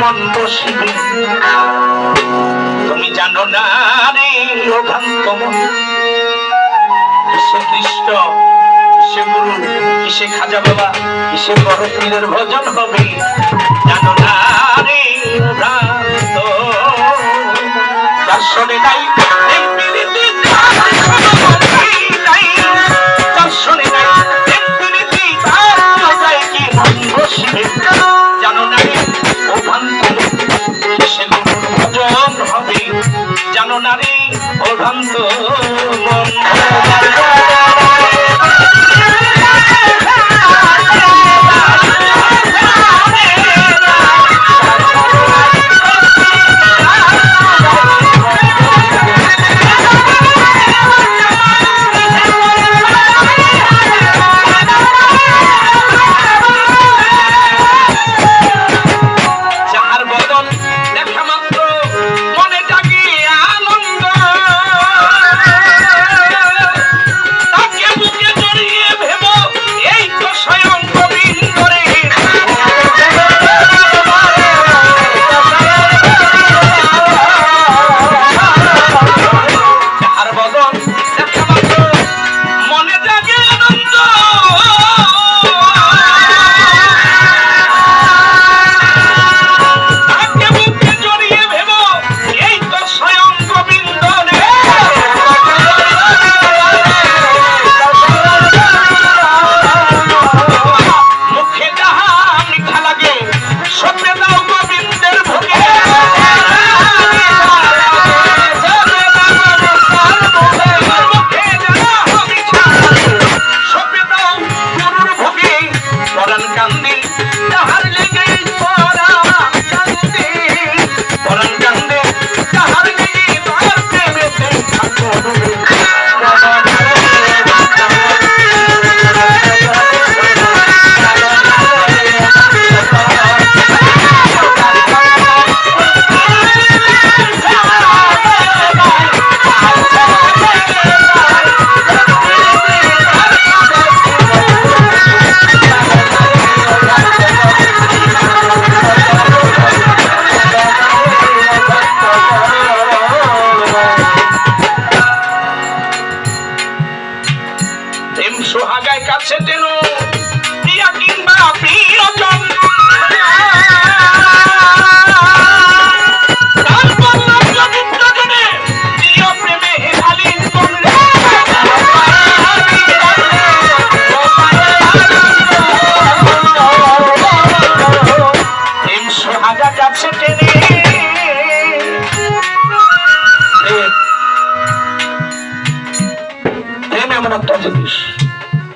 মন বসিবে তুমি জানো না রে ও ভ্রান্ত মন কিসে কৃষ্ণ কিসে গুরু কিসে খাজা বাবা কিসে বড় পীরের ভজন হবে জানো না রে ও ভ্রান্ত যার শোনে নাই জানো না রে ও ভ্রান্ত কিসে গুরুর ভজন হবে জানো না রে ও ভ্রান্ত মন সোহাগায় কাছে তেন প্রিয়া কিংবা প্রিয়জন সোহাগা কাছে টেনে প্রেম এমন একটা জিনিস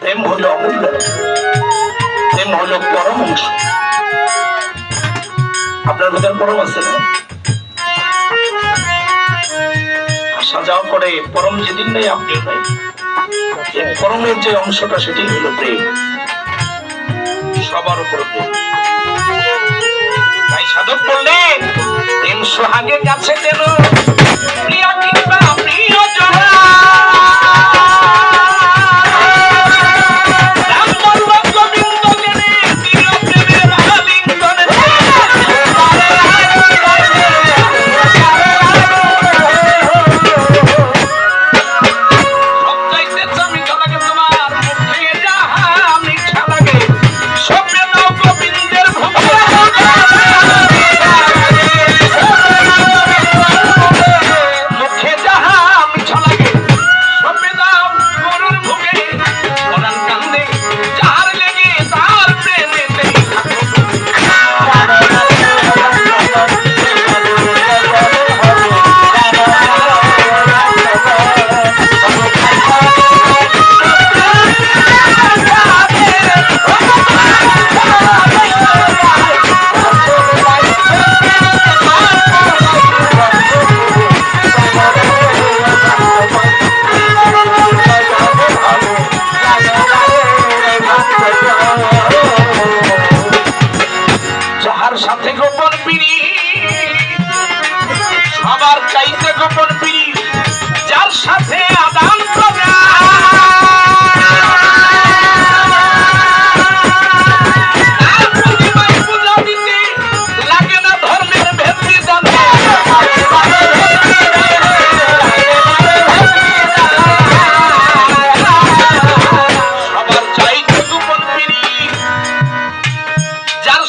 প্রেম হলো অমূল্য প্রেম হলো পরম অংশ আপনার ভিতরে পরম আছে না আসা যাওয়া করে পরম যেদিন নেই আপনি নাই পরমের যে অংশটা সেটি হলো প্রেম সবার উপর প্রেম তাই সাধক বললেন প্রেম সোহাগের কাছে যেন প্রিয়া কিংবা প্রিয়জন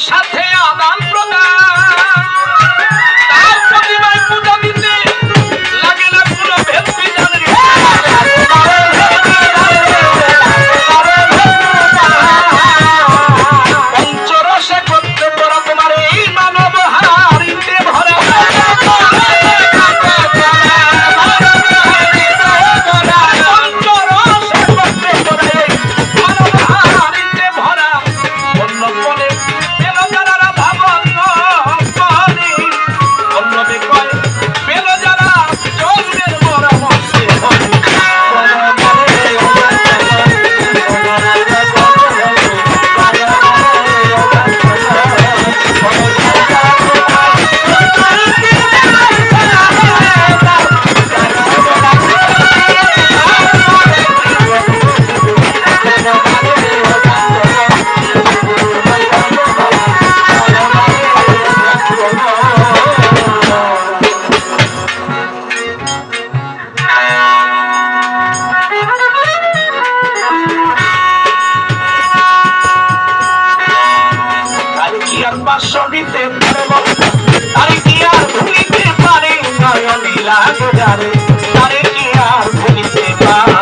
সাথে আদান প্রদান, তার প্রতিমায় পূজা দিতে লাগে না কোনো ভেদ বিধান রে। পঞ্চরসে করতে তোরা তোমার এই মানব হারিতে ভরা, পঞ্চরসে করতে তোরা এই মানব হারিতে ভরা। অন্য বলে পেল যারা ভাবন করে, অন্যদের কয় পেল যারা জন্মের পরামর্শে হয়। দিতে পারবো তারে কি আর ভুলিতে পারে, নয়নে লাগে যারে তারে কি আর ভুলিতে পারে।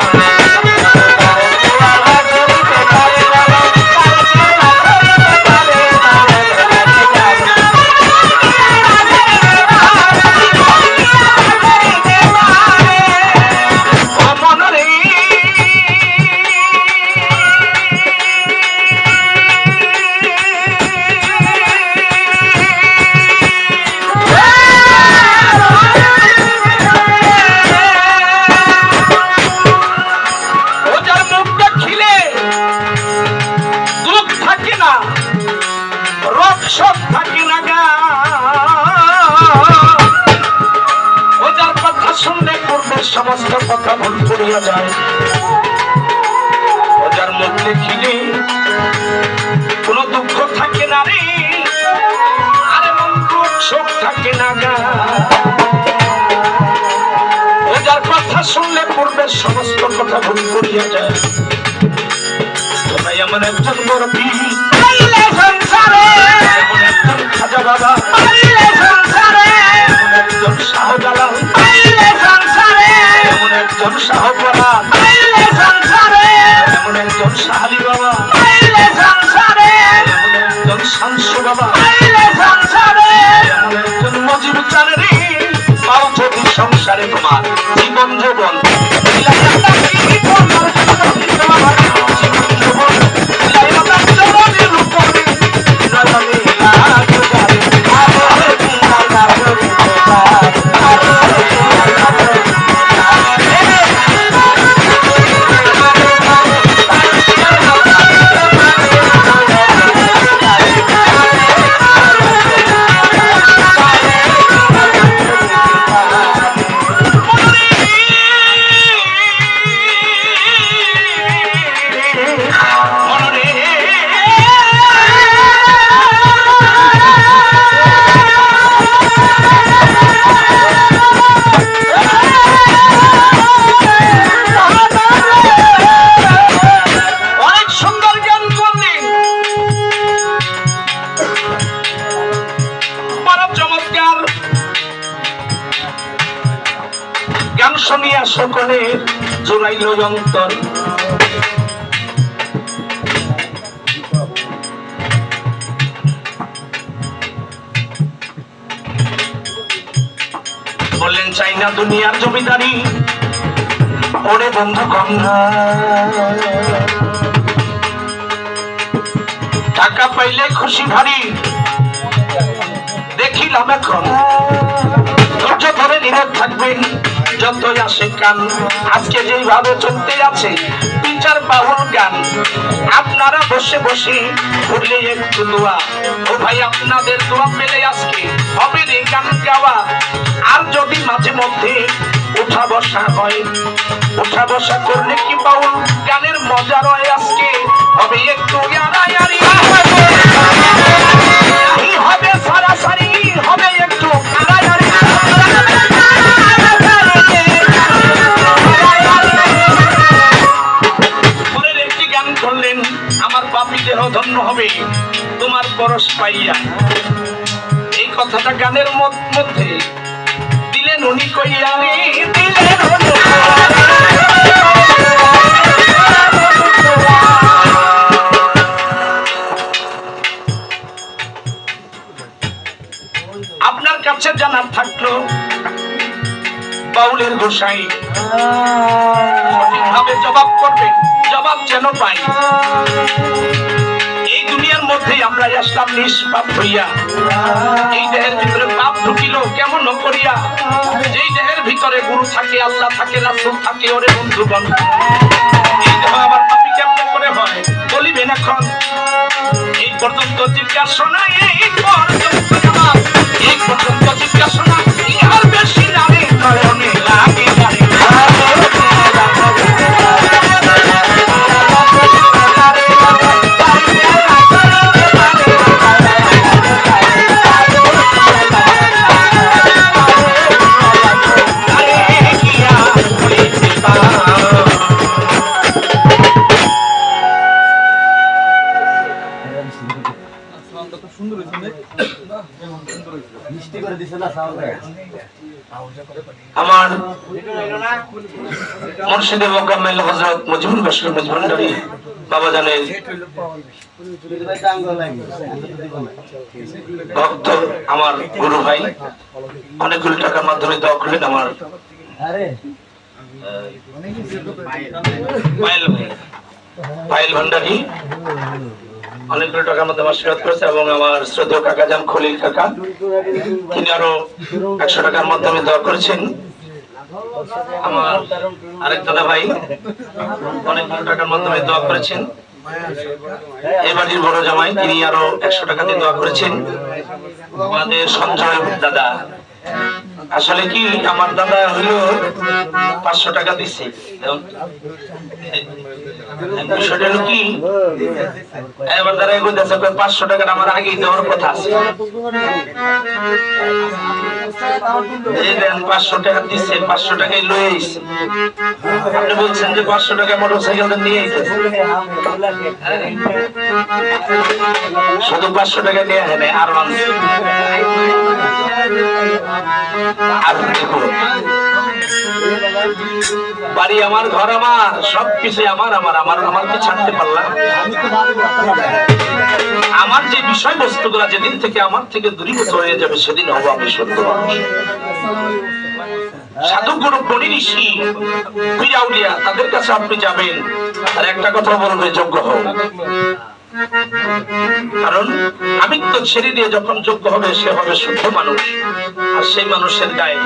সমস্ত কথা ভুল করিয়া যায়, ওজার মুখ দেখিলে কোন দুঃখ থাকে না রে, আরে মন দুঃখ শোক থাকে না গা। ওজার কথা শুনলে পূর্বের সমস্ত কথা ভুল করিয়া যায়। তোরাই এমন একজন মুরব্বী সংসারে, এমন একজন খাজা বাবা সংসারে, এমন একজন শাহজালাল সংসারে, এমন একজন শাহপরা সংসারে, এমন একজন শাহালি বাবা সংসারে, এমন একজন শামসু বাবা সংসারে, এমন একজন মজিব চাঁদনি পাও যদি সংসারে তোমার জীবন যৌবন শুনিয়া সকলে জোড়াইল অন্তর। বললেন চাই না দুনিয়ার জমিদারি, ওরে বন্ধু গঙ্গা টাকা পাইলে খুশি ভারী, দেখিলাম এখন ধৈর্য ধরে নীরব থাকবেন যতই আসে কান। আজকে যেভাবে চলতে আছে বিচার বাউল গান, আপনারা বসে বসে করলে একটু দোয়া, ও ভাই আপনাদের দোয়া পেলে আজকে হবে রে গান গাওয়া। আর যদি মাঝে মধ্যে উঠা বসা হয়, উঠা বসা করলে কি বাউল গানের মজা রয়, আজকে হবে একটু ইয়ারায়ারি, হবে সারাসারি, হবে একটু ইয়ারায়ারি। আমার পাপী দেহ ধন্য হবে, তোমার পরশ পাইয়া এই কথাটা গানের মধ্যে দিলেন উনি কইয়া রে, দিলেন উনি। আপনার কাছে জানার থাকলো বাউলের গোসাই সঠিকভাবে জবাব করবেন, জবাব যেন পাই। এই দুনিয়ার মধ্যেই আমরা আসলাম নিষ্পাপ হইয়া। এই দেহের ভিতরে পাপ ঢুকিল কেমন করিয়া? যেই দেহের ভিতরে গুরু থাকে, আল্লাহ থাকে, রাসূল থাকে। ওরে বন্ধুগণ, এই দেহ আবার পাপী কেমন করে হয় বলিবেন এখন? এই পর্যন্ত জিজ্ঞাসা নাই, এই পর্যন্ত জিজ্ঞাসা নাই, ইহার বেশি নামে নয়নে লাগে লাগে। আমার মুর্শিদে মোকাম্মেল হযরত মুজিবুল বাশর মজভান্ডারী বাবা জানেন ভক্ত, আমার গুরু ভাই অনেকগুলো টাকার মাধ্যমে দোয়া করলেন। আমার পায়েল ভান্ডারী অনেকগুলো টাকার মধ্যে আশীর্বাদ করেছে এবং আমার শ্রদ্ধেয় কাকা যান খলিল কাকা, তিনি আরো 100 টাকার মাধ্যমে দোয়া করেছেন। আমার আরেক দাদা ভাই অনেকগুলো টাকার মাধ্যমে দোয়া করেছেন। এই বাড়ির বড় জামাই তিনি আরো 100 টাকা দিয়ে দোয়া করেছেন। আমাদের সঞ্জয় দাদা, আসলে কি আমার দাদা হলো 500 টাকা দিচ্ছে। বিষয়টা হলো কি, এবার দাদা এগো দেশে 500 টাকা আমার আগেই দেওয়ার কথা আছে। এই দেন 500 টাকা দিচ্ছে, 500 টাকাই লয়ে আইছে। আপনি বলছেন যে 500 টাকা মোটরসাইকেলটা নিয়ে আইতেছে, শুধু 500 টাকা নিয়ে আসে নাই, আর বাড়ি আমার, ঘর আমার, সবকিছু আমার আমার আমার আমাকে ছাড়তে পারলাম। আমার যে বিষয়বস্তু গুলা যেদিন থেকে আমার থেকে দূরীভূত হয়ে যাবে সেদিন হবো আমি সত্য মানুষ। সাধু গুরু বনি ঋষি পীরাউলিয়া তাদের কাছে আপনি যাবেন আর একটা কথা বলবে, যোগ্য হোক। কারণ আমি তো ছেড়ে দিয়ে যখন যোগ্য হবে সে হবে শুদ্ধ মানুষ, আর সেই মানুষের গায়ে